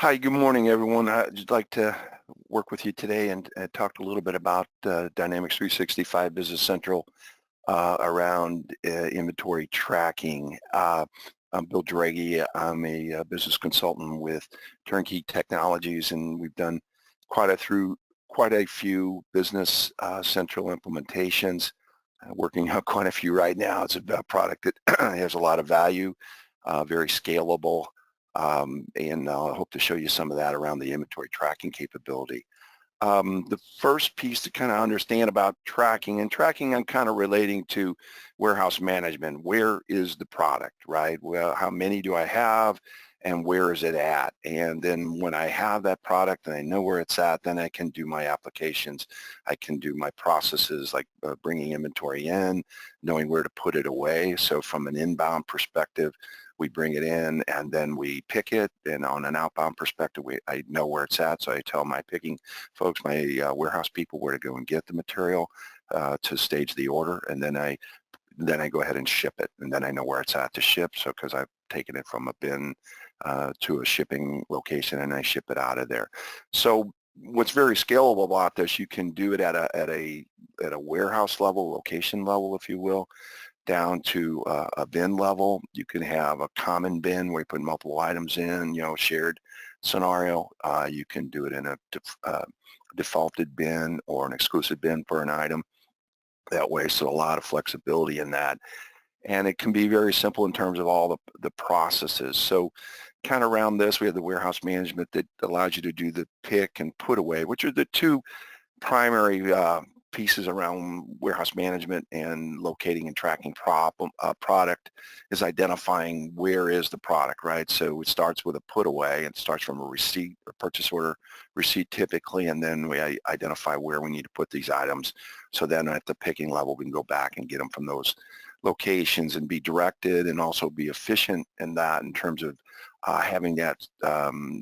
Hi, good morning, everyone. I'd just like to work with you today and talk a little bit about Dynamics 365 Business Central around inventory tracking. I'm Bill Droege. I'm a business consultant with Turnkey Technologies, and we've done quite a few Business Central implementations. Working on quite a few right now. It's a product that has a lot of value, very scalable, and I'll hope to show you some of that around the inventory tracking capability. The first piece to kind of understand about tracking, and tracking I'm kind of relating to warehouse management. Where is the product, right? Well, how many do I have and where is it at? And then when I have that product and I know where it's at, then I can do my applications. I can do my processes like bringing inventory in, knowing where to put it away. So from an inbound perspective, we bring it in and then we pick it. And on an outbound perspective, I know where it's at. So I tell my picking folks, my warehouse people, where to go and get the material to stage the order, and then I go ahead and ship it, and then I know where it's at to ship. So because I've taken it from a bin to a shipping location, and I ship it out of there. So what's very scalable about this, you can do it at a warehouse level, location level, if you will, down to a bin level. You can have a common bin where you put multiple items in, shared scenario. You can do it in a defaulted bin or an exclusive bin for an item that way. So a lot of flexibility in that. And it can be very simple in terms of all the processes. So kind of around this, we have the warehouse management that allows you to do the pick and put away, which are the two primary pieces around warehouse management and locating and tracking product is identifying where is the product, right? So it starts with a put away. It starts from a receipt, a purchase order receipt typically, and then we identify where we need to put these items. So then at the picking level, we can go back and get them from those locations and be directed and also be efficient in that in terms of having that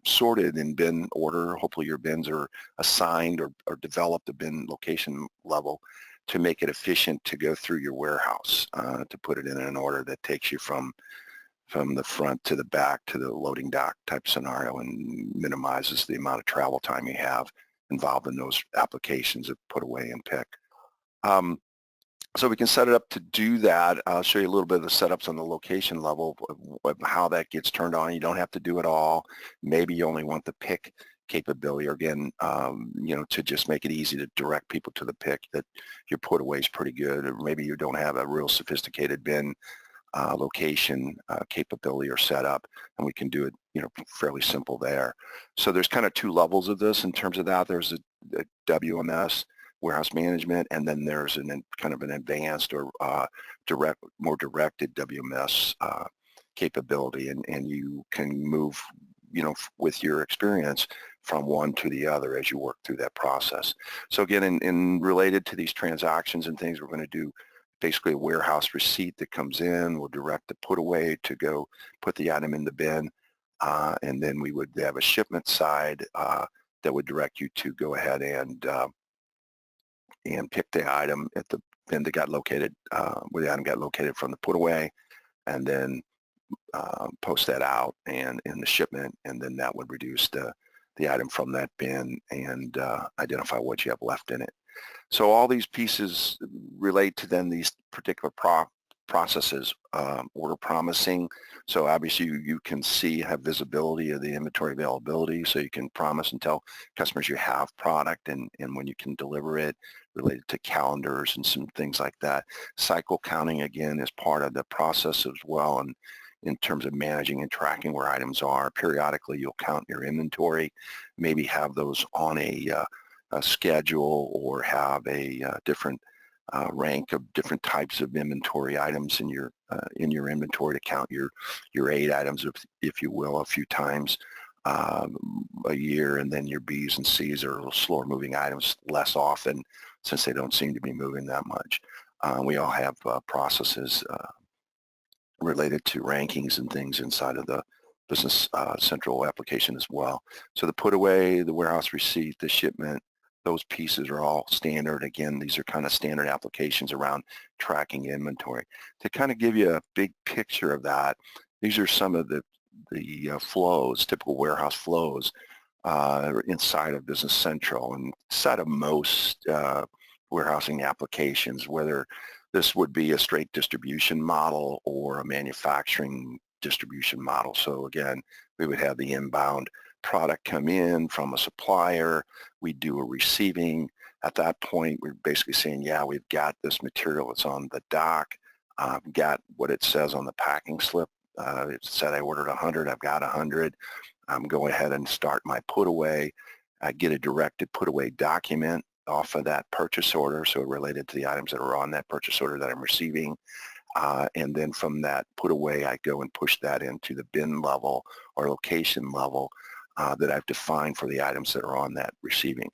sorted in bin order. Hopefully your bins are assigned or developed a bin location level to make it efficient to go through your warehouse, to put it in an order that takes you from the front to the back to the loading dock type scenario and minimizes the amount of travel time you have involved in those applications of put away and pick. So we can set it up to do that. I'll show you a little bit of the setups on the location level of how that gets turned on. You don't have to do it all. Maybe you only want the pick capability, or again, to just make it easy to direct people to the pick, that your put away is pretty good, or maybe you don't have a real sophisticated bin location capability or setup, and we can do it, fairly simple there. So there's kind of two levels of this in terms of that. There's a WMS, warehouse management, and then there's kind of an advanced or more directed WMS capability, and you can move, with your experience from one to the other as you work through that process. So again, in related to these transactions and things, we're going to do basically a warehouse receipt that comes in. We'll direct the put away to go put the item in the bin, and then we would have a shipment side that would direct you to go ahead and pick the item at the bin that got located, where the item got located from the put away, and then post that out and in the shipment, and then that would reduce the item from that bin and identify what you have left in it. So all these pieces relate to then these particular processes, order promising. So obviously you can have visibility of the inventory availability, so you can promise and tell customers you have product and when you can deliver it, related to calendars and some things like that. Cycle counting, again, is part of the process as well, and in terms of managing and tracking where items are. Periodically you'll count your inventory, maybe have those on a schedule, or have a different rank of different types of inventory items in your inventory to count your 8 items, if you will, a few times a year, and then your B's and C's are a little slower moving items less often, since they don't seem to be moving that much. We all have processes related to rankings and things inside of the Business Central application as well. So the put away, the warehouse receipt, the shipment, those pieces are all standard. Again, these are kind of standard applications around tracking inventory. To kind of give you a big picture of that, these are some of the flows, typical warehouse flows inside of Business Central and inside of most warehousing applications, whether this would be a straight distribution model or a manufacturing distribution model. So again, we would have the inbound product come in from a supplier. We do a receiving. At that point, we're basically saying, yeah, we've got this material that's on the dock. I've got what it says on the packing slip. It said I ordered 100. I've got 100. Go ahead and start my put away. I get a directed put away document off of that purchase order, so related to the items that are on that purchase order that I'm receiving. And then from that put away, I go and push that into the bin level or location level that I've defined for the items that are on that receiving.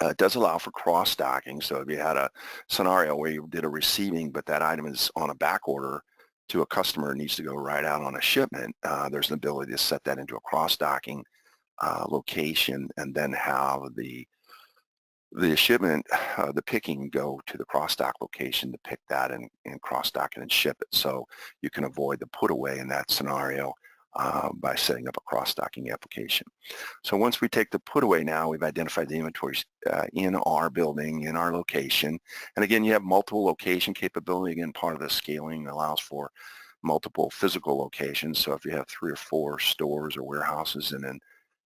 It does allow for cross-docking, so if you had a scenario where you did a receiving, but that item is on a back order to a customer and needs to go right out on a shipment, there's an ability to set that into a cross-docking location and then have the shipment, the picking go to the cross-dock location to pick that and cross-dock it and ship it. So you can avoid the put away in that scenario by setting up a cross-docking application. So once we take the put away now, we've identified the inventories in our building, in our location. And again, you have multiple location capability. Again, part of the scaling allows for multiple physical locations. So if you have 3 or 4 stores or warehouses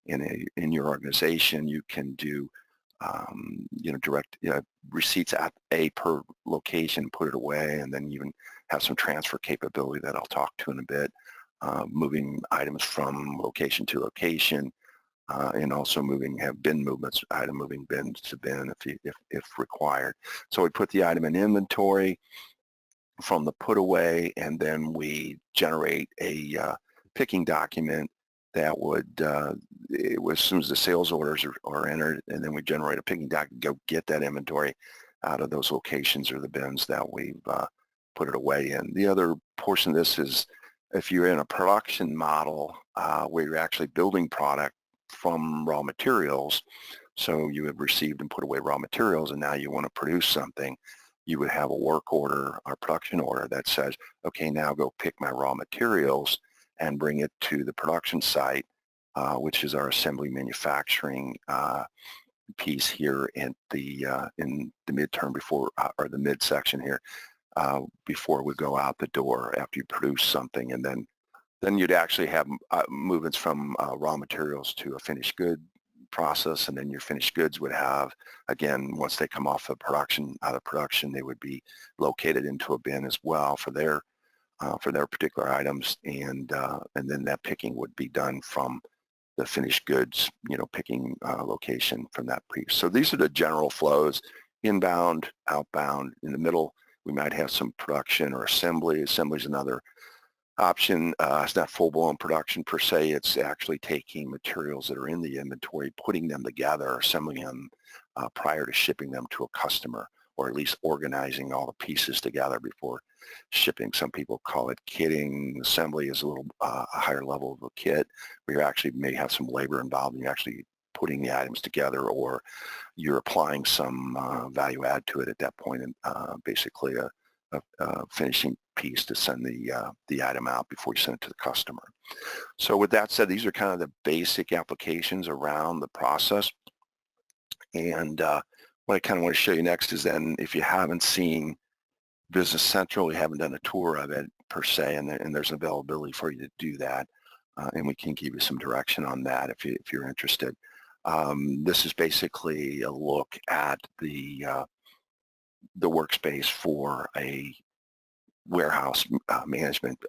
in your organization, you can do direct receipts at per location, put it away, and then even have some transfer capability that I'll talk to in a bit, moving items from location to location, and also have bin movements, item moving bins to bin if required. So we put the item in inventory from the put away, and then we generate a picking document that would, as soon as the sales orders are entered, and then we generate a picking document, go get that inventory out of those locations or the bins that we've put it away in. The other portion of this is if you're in a production model where you're actually building product from raw materials, so you have received and put away raw materials and now you want to produce something, you would have a work order or production order that says, okay, now go pick my raw materials and bring it to the production site, which is our assembly manufacturing piece here in the midterm before, or the midsection here, before we go out the door after you produce something. And then you'd actually have movements from raw materials to a finished good process, and then your finished goods would have, again, once they come off of production, they would be located into a bin as well for their particular items, and then that picking would be done from the finished goods, picking location from that piece. So these are the general flows: inbound, outbound. In the middle, we might have some production or assembly. Assembly is another option. It's not full-blown production per se. It's actually taking materials that are in the inventory, putting them together, assembling them prior to shipping them to a customer, or at least organizing all the pieces together before shipping. Some people call it kitting. Assembly is a little higher level of a kit, where you actually may have some labor involved in you actually putting the items together, or you're applying some value add to it at that point, and basically a finishing piece to send the item out before you send it to the customer. So with that said, these are kind of the basic applications around the process. And what I kind of want to show you next is then, if you haven't seen Business Central, we haven't done a tour of it per se, and there's availability for you to do that, and we can give you some direction on that if you're interested. This is basically a look at the workspace for a warehouse management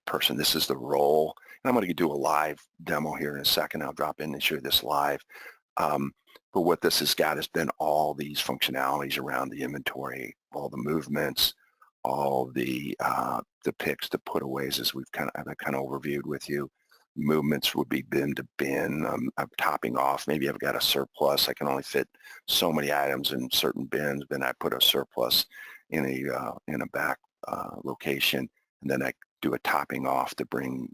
person. This is the role, and I'm going to do a live demo here in a second. I'll drop in and show you this live. But what this has got has been all these functionalities around the inventory, all the movements, all the picks, the putaways, as I've kind of overviewed with you. Movements would be bin to bin. I'm topping off. Maybe I've got a surplus. I can only fit so many items in certain bins. Then I put a surplus in a back location, and then I do a topping off to bring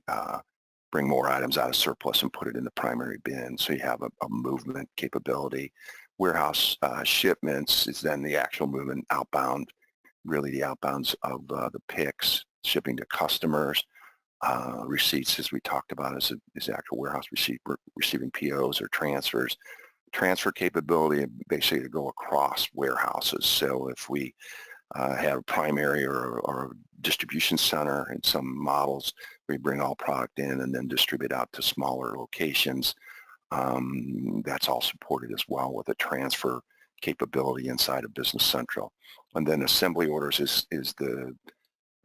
more items out of surplus and put it in the primary bin. So you have a movement capability. Warehouse shipments is then the actual movement outbound, really the outbounds of the picks, shipping to customers. Receipts, as we talked about, is actual warehouse receiving POs or transfers. Transfer capability basically to go across warehouses. So if we have a primary or a distribution center in some models, we bring all product in and then distribute out to smaller locations. That's all supported as well with a transfer capability inside of Business Central. And then assembly orders is the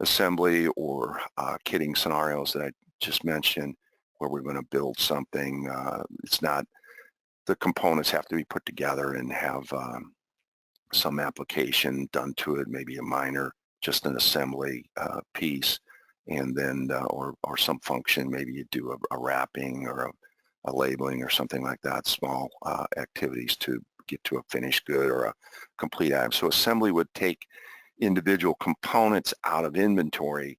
assembly or kitting scenarios that I just mentioned, where we're going to build something. It's not, the components have to be put together and have some application done to it, maybe a minor, just an assembly piece, and then or some function, maybe you do a wrapping or a labeling or something like that, small activities to get to a finished good or a complete item. So assembly would take individual components out of inventory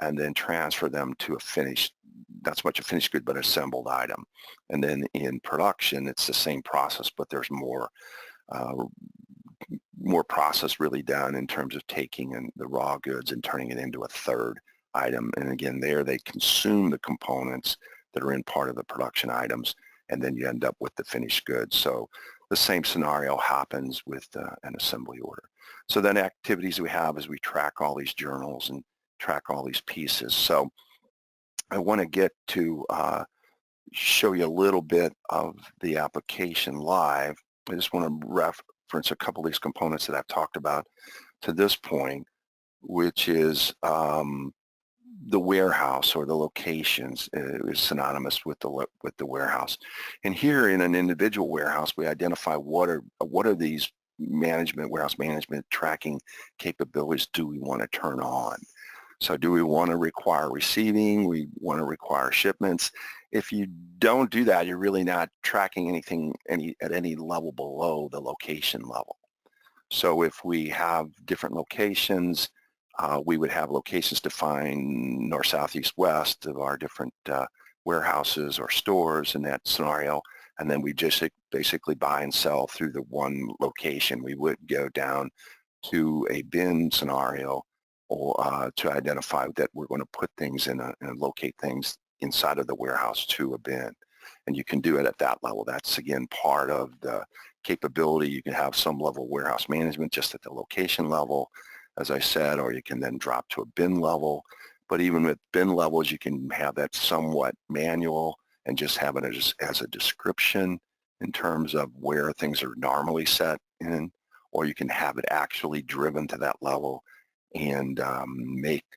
and then transfer them to a finished, not so much a finished good, but assembled item. And then in production, it's the same process, but there's more process really done in terms of taking the raw goods and turning it into a third item. And again, there they consume the components that are in part of the production items, and then you end up with the finished goods. So the same scenario happens with an assembly order. So then activities we have is we track all these journals and track all these pieces. So I want to get to show you a little bit of the application live. I just want to reference a couple of these components that I've talked about to this point, which is the warehouse or the locations is synonymous with the warehouse. And here in an individual warehouse, we identify what are these warehouse management tracking capabilities do we want to turn on. So do we want to require receiving? We want to require shipments. If you don't do that, you're really not tracking anything at any level below the location level. So if we have different locations, we would have locations defined north, south, east, west of our different warehouses or stores in that scenario. And then we just basically buy and sell through the one location. We would go down to a bin scenario or to identify that we're going to put things in and locate things inside of the warehouse to a bin. And you can do it at that level. That's, again, part of the capability. You can have some level of warehouse management just at the location level, as I said, or you can then drop to a bin level. But even with bin levels, you can have that somewhat manual and just have it as a description in terms of where things are normally set in, or you can have it actually driven to that level and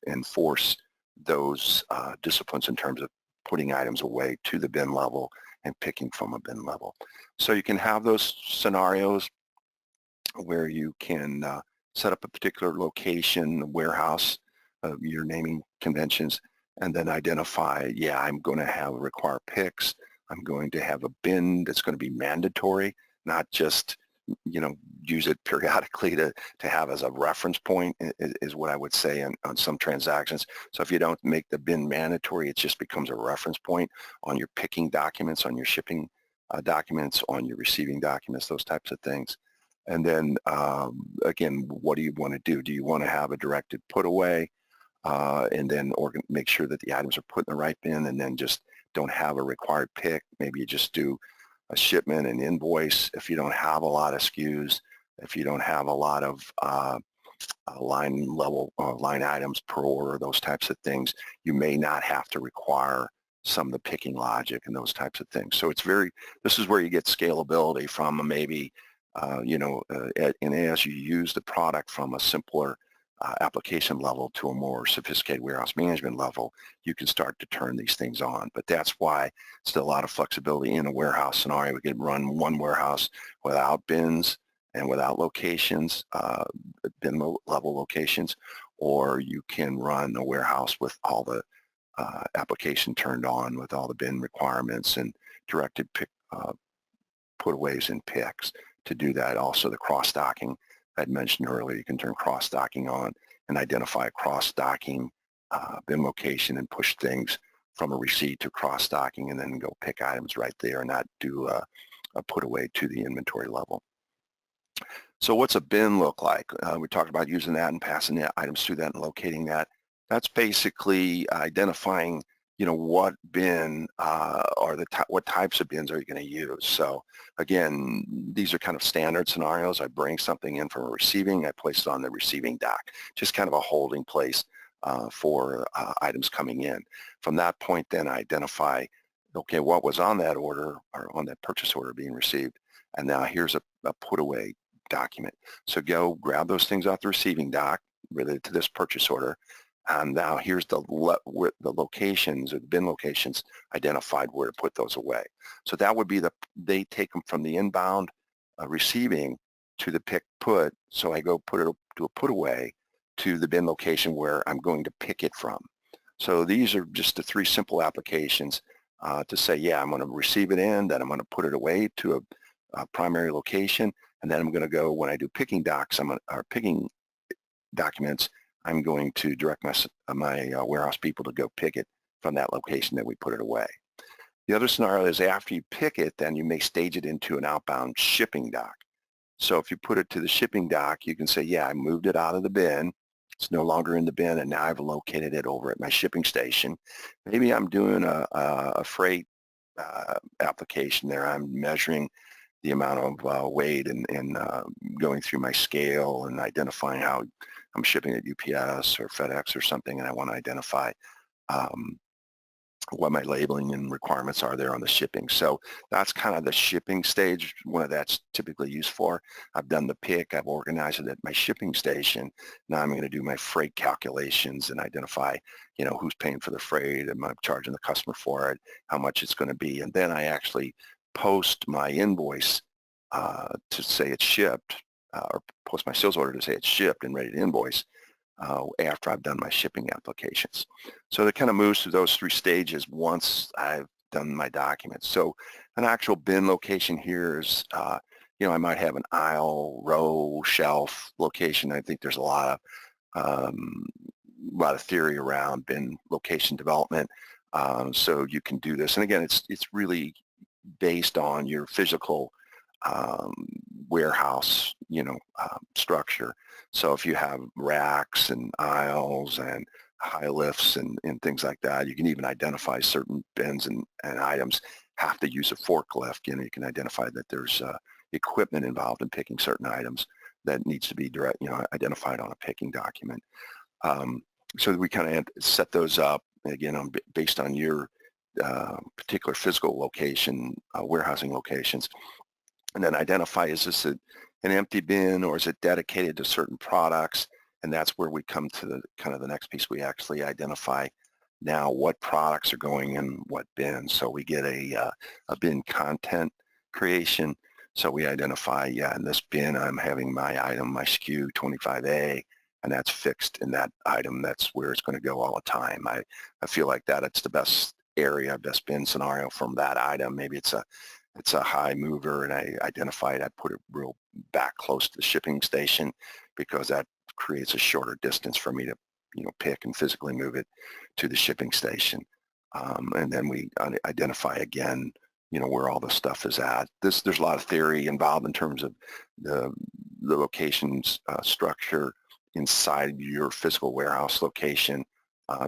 enforce those disciplines in terms of putting items away to the bin level and picking from a bin level. So you can have those scenarios where you can set up a particular location, warehouse, your naming conventions, and then identify, yeah, I'm going to require picks. I'm going to have a bin that's going to be mandatory, not just, use it periodically to have as a reference point is what I would say on some transactions. So if you don't make the bin mandatory, it just becomes a reference point on your picking documents, on your shipping documents, on your receiving documents, those types of things. And then, again, what do you want to do? Do you want to have a directed put away and then make sure that the items are put in the right bin and then just don't have a required pick? Maybe you just do a shipment and invoice if you don't have a lot of SKUs, if you don't have a lot of line items per order, those types of things. You may not have to require some of the picking logic and those types of things. So this is where you get scalability from maybe, and as you use the product from a simpler application level to a more sophisticated warehouse management level, you can start to turn these things on. But that's why still a lot of flexibility in a warehouse scenario. We could run one warehouse without bins and without locations, bin level locations, or you can run a warehouse with all the application turned on with all the bin requirements and directed pick putaways and picks to do that. Also the cross-docking I'd mentioned earlier, you can turn cross-docking on and identify a cross-docking bin location and push things from a receipt to cross-docking and then go pick items right there and not do a put away to the inventory level. So what's a bin look like? We talked about using that and passing the items through that and locating that. That's basically identifying, what bin or what types of bins are you going to use. So again, these are kind of standard scenarios. I bring something in from a receiving, I place it on the receiving dock, just kind of a holding place for items coming in. From that point, then I identify, okay, what was on that order or on that purchase order being received, and now here's a put away document. So go grab those things off the receiving dock related to this purchase order. And now here's the locations or the bin locations identified where to put those away. So that would be they take them from the inbound receiving to the pick put. So I go do a put away to the bin location where I'm going to pick it from. So these are just the three simple applications to say, yeah, I'm going to receive it in, then I'm going to put it away to a primary location, and then I'm going to go, when I do picking docs, or picking documents, I'm going to direct my warehouse people to go pick it from that location that we put it away. The other scenario is after you pick it, then you may stage it into an outbound shipping dock. So if you put it to the shipping dock, you can say, yeah, I moved it out of the bin. It's no longer in the bin, and now I've located it over at my shipping station. Maybe I'm doing a freight application there. I'm measuring the amount of weight and going through my scale and identifying how I'm shipping at UPS or FedEx or something, and I want to identify what my labeling and requirements are there on the shipping. So that's kind of the shipping stage, what that's typically used for. I've done the pick, I've organized it at my shipping station. Now I'm going to do my freight calculations and identify, who's paying for the freight, am I charging the customer for it, how much it's going to be. And then I actually post my invoice to say it's shipped, or post my sales order to say it's shipped and ready to invoice after I've done my shipping applications. So it kind of moves through those three stages once I've done my documents. So an actual bin location here is, I might have an aisle, row, shelf location. I think there's a lot of theory around bin location development. So you can do this. And again, it's really based on your physical warehouse, structure. So if you have racks and aisles and high lifts and things like that, you can even identify certain bins and items have to use a forklift. You can identify that there's equipment involved in picking certain items that needs to be identified on a picking document. So we kind of set those up, again, based on your particular physical location, warehousing locations, and then identify, is this an empty bin or is it dedicated to certain products? And that's where we come to the kind of the next piece. We actually identify now what products are going in what bin. So we get a bin content creation. So we identify, yeah, in this bin I'm having my item, my SKU 25A, and that's fixed in that item. That's where it's going to go all the time. I feel like that it's the best area, best bin scenario from that item. Maybe it's a high mover, and I identify it. I put it real back close to the shipping station because that creates a shorter distance for me to, pick and physically move it to the shipping station. And then we identify again, where all the stuff is at. There's a lot of theory involved in terms of the location's structure inside your physical warehouse location.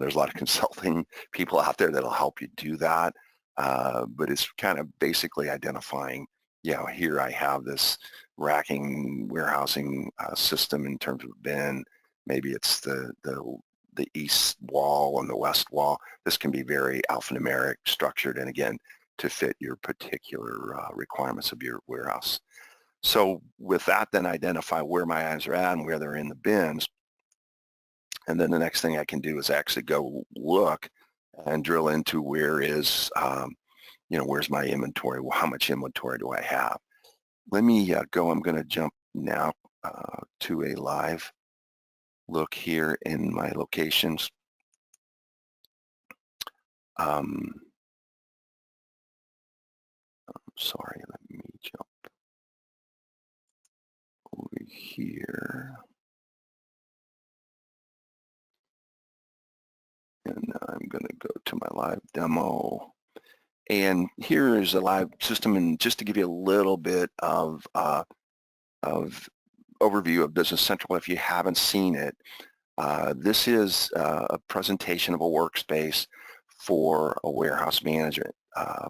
There's a lot of consulting people out there that'll help you do that. But it's kind of basically identifying, here I have this racking, warehousing system in terms of bin. Maybe it's the east wall and the west wall. This can be very alphanumeric structured, and again, to fit your particular requirements of your warehouse. So with that, then identify where my items are at and where they're in the bins. And then the next thing I can do is actually go look and drill into where is, where's my inventory? Well, how much inventory do I have? Let me go. I'm going to jump now to a live look here in my locations. Sorry, let me jump over here. And I'm going to go to my live demo. And here is a live system, and just to give you a little bit of overview of Business Central, if you haven't seen it, This is a presentation of a workspace for a warehouse management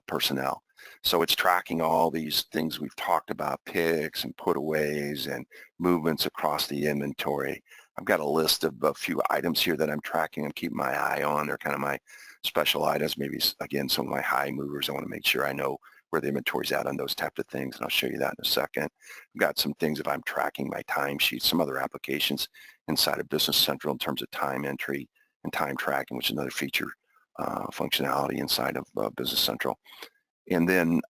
personnel. So it's tracking all these things we've talked about, picks and putaways and movements across the inventory. I've got a list of a few items here that I'm tracking and keeping my eye on. They're kind of my special items, maybe again some of my high movers. I want to make sure I know where the inventory's at on those types of things, and I'll show you that in a second. I've got some things if I'm tracking my timesheets, some other applications inside of Business Central in terms of time entry and time tracking, which is another feature functionality inside of Business Central. And then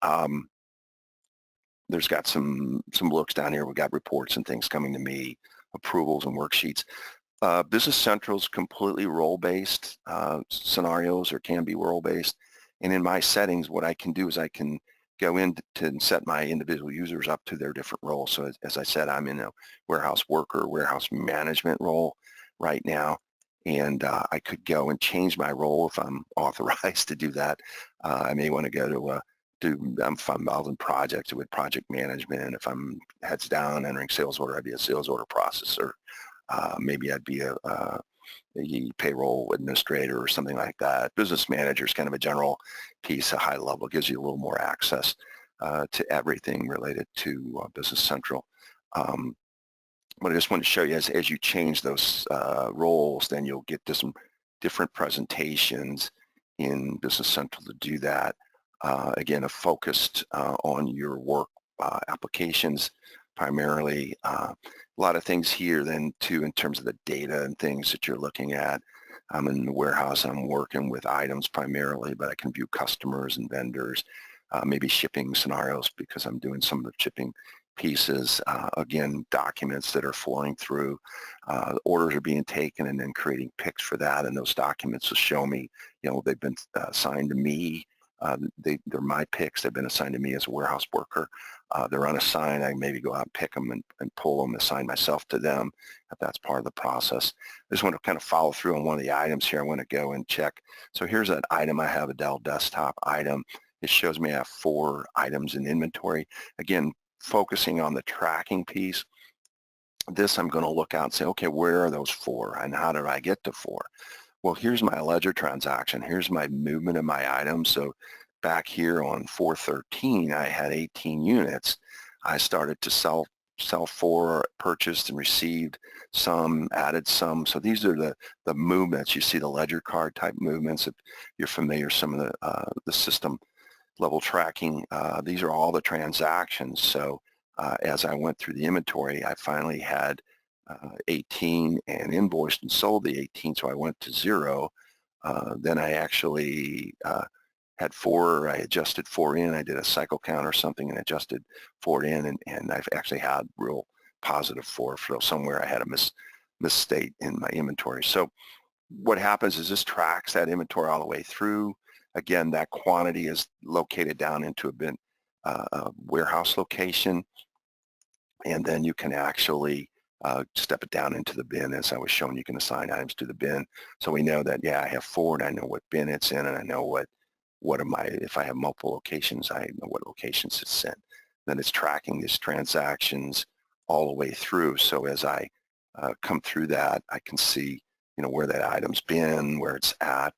there's got some looks down here. We've got reports and things coming to me, approvals and worksheets. Business Central is completely role-based scenarios, or can be role-based. And in my settings, what I can do is I can go in to set my individual users up to their different roles. So as I said, I'm in a warehouse worker, warehouse management role right now. And I could go and change my role if I'm authorized to do that. I may want to go to if I'm involved in projects with project management. If I'm heads down entering sales order, I'd be a sales order processor. Maybe I'd be a payroll administrator or something like that. Business manager is kind of a general piece, a high level, gives you a little more access to everything related to Business Central. What I just want to show you is as you change those roles, then you'll get to some different presentations in Business Central to do that. Again, focused on your work applications primarily. A lot of things here then too in terms of the data and things that you're looking at. I'm in the warehouse, I'm working with items primarily, but I can view customers and vendors, maybe shipping scenarios because I'm doing some of the shipping pieces. Again, documents that are flowing through, orders are being taken and then creating picks for that, and those documents will show me, they've been assigned to me. They're my picks. They've been assigned to me as a warehouse worker. They're unassigned. I maybe go out and pick them and pull them, assign myself to them if that's part of the process. I just want to kind of follow through on one of the items here. I want to go and check. So here's an item. I have a Dell desktop item. It shows me I have 4 items in inventory. Again, focusing on the tracking piece. This I'm going to look out and say, okay, where are those 4 and how did I get to 4? Well, here's my ledger transaction. Here's my movement of my items. So back here on 4/13, I had 18 units. I started to sell 4, purchased and received some, added some. So these are the movements. You see the ledger card type movements. If you're familiar, some of the system level tracking, these are all the transactions. So as I went through the inventory, I finally had 18 and invoiced and sold the 18, so I went to 0. Then I actually had 4, I adjusted 4 in, I did a cycle count or something and adjusted 4 in, and I've actually had real positive 4, so somewhere I had a misstate in my inventory. So what happens is this tracks that inventory all the way through. Again, that quantity is located down into a bin, a warehouse location, and then you can actually step it down into the bin. As I was showing, you can assign items to the bin. So we know that, yeah, I have 4 and I know what bin it's in, and I know if I have multiple locations, I know what locations it's in. Then it's tracking these transactions all the way through. So as I come through that, I can see, where that item's been, where it's at,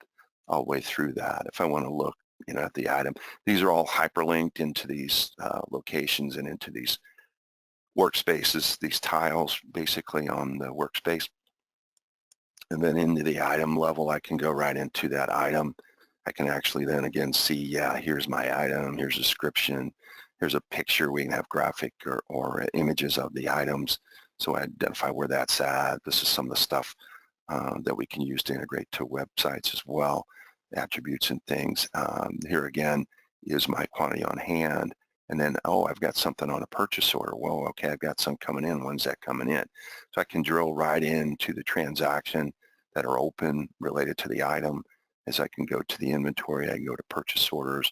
all the way through that. If I want to look, at the item, these are all hyperlinked into these locations and into these workspaces, these tiles basically on the workspace. And then into the item level, I can go right into that item. I can actually then again see, yeah, here's my item, here's a description, here's a picture. We can have graphic or images of the items. So I identify where that's at. This is some of the stuff that we can use to integrate to websites as well, attributes and things. Here again is my quantity on hand. And then, oh, I've got something on a purchase order. Well, okay, I've got some coming in. When's that coming in? So I can drill right into the transaction that are open related to the item. As I can go to the inventory, I can go to purchase orders,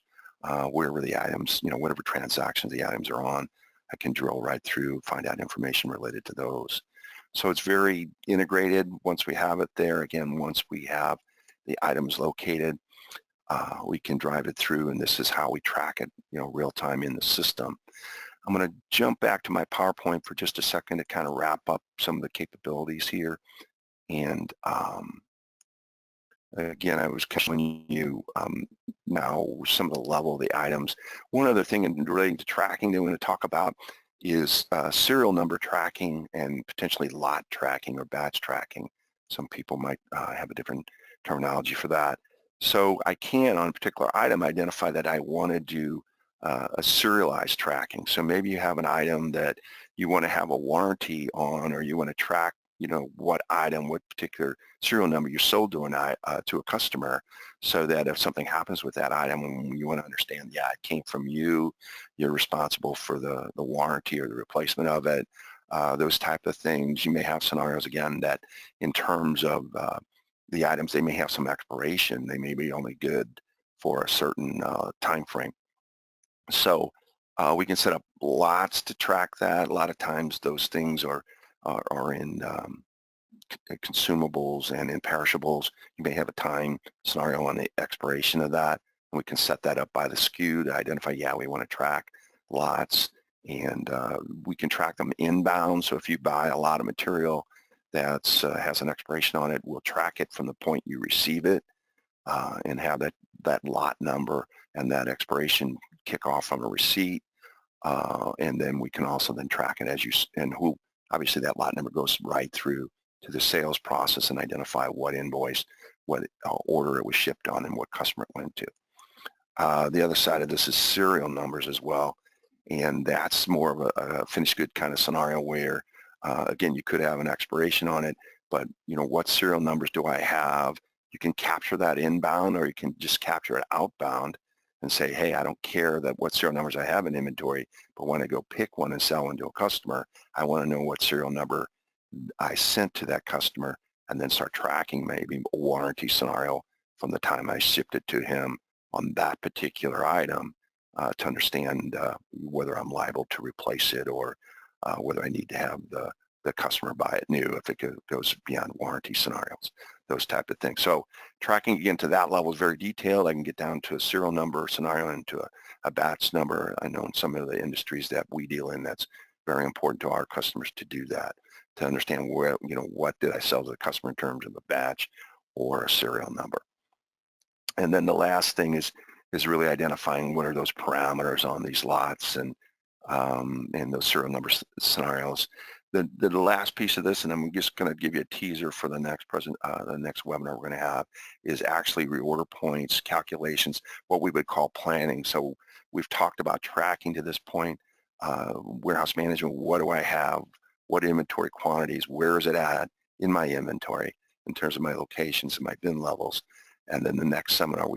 wherever the items, whatever transactions the items are on, I can drill right through, find out information related to those. So it's very integrated once we have it there. Again, once we have the items located, we can drive it through, and this is how we track it, real time in the system. I'm going to jump back to my PowerPoint for just a second to kind of wrap up some of the capabilities here. And again, I was showing you now some of the level of the items. One other thing in relating to tracking that I'm going to talk about is serial number tracking and potentially lot tracking or batch tracking. Some people might have a different terminology for that. So I can, on a particular item, identify that I want to do a serialized tracking. So maybe you have an item that you want to have a warranty on, or you want to track, what item, what particular serial number you sold to to a customer, so that if something happens with that item, and you want to understand, yeah, it came from you, you're responsible for the warranty or the replacement of it, those type of things. You may have scenarios, again, that in terms of the items, they may have some expiration. They may be only good for a certain time frame. So we can set up lots to track that. A lot of times those things are in consumables and in perishables. You may have a time scenario on the expiration of that, and we can set that up by the SKU to identify, yeah, we want to track lots, and we can track them inbound. So if you buy a lot of material that has an expiration on it, we'll track it from the point you receive it and have that lot number and that expiration kick off from a receipt. And then we can also then track it obviously that lot number goes right through to the sales process and identify what invoice, what order it was shipped on, and what customer it went to. The other side of this is serial numbers as well. And that's more of a finished good kind of scenario where, again, you could have an expiration on it, but what serial numbers do I have? You can capture that inbound, or you can just capture it outbound and say, hey, I don't care what serial numbers I have in inventory, but when I go pick one and sell one to a customer, I want to know what serial number I sent to that customer, and then start tracking maybe a warranty scenario from the time I shipped it to him on that particular item to understand whether I'm liable to replace it, or whether I need to have the customer buy it new if it goes beyond warranty scenarios, those type of things. So tracking, again, to that level is very detailed. I can get down to a serial number scenario and to a batch number. I know in some of the industries that we deal in, that's very important to our customers to do that, to understand where, what did I sell to the customer in terms of a batch or a serial number. And then the last thing is really identifying what are those parameters on these lots and those serial number scenarios. The last piece of this, and I'm just going to give you a teaser for the next webinar we're going to have, is actually reorder points, calculations, what we would call planning. So we've talked about tracking to this point, warehouse management. What do I have? What inventory quantities? Where is it at in my inventory in terms of my locations and my bin levels? And then the next webinar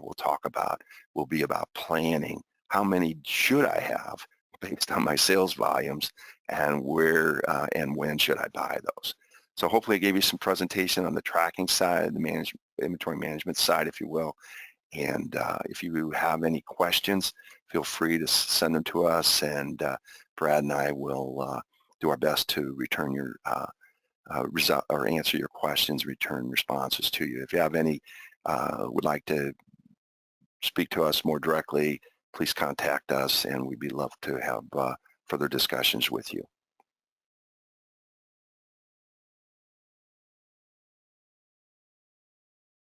we'll talk about will be about planning. How many should I have based on my sales volumes, and where and when should I buy those? So hopefully I gave you some presentation on the tracking side, the inventory management side, if you will. And if you have any questions, feel free to send them to us, and Brad and I will do our best to return your or answer your questions, return responses to you. If you have any, would like to speak to us more directly, please contact us, and we'd be love to have further discussions with you.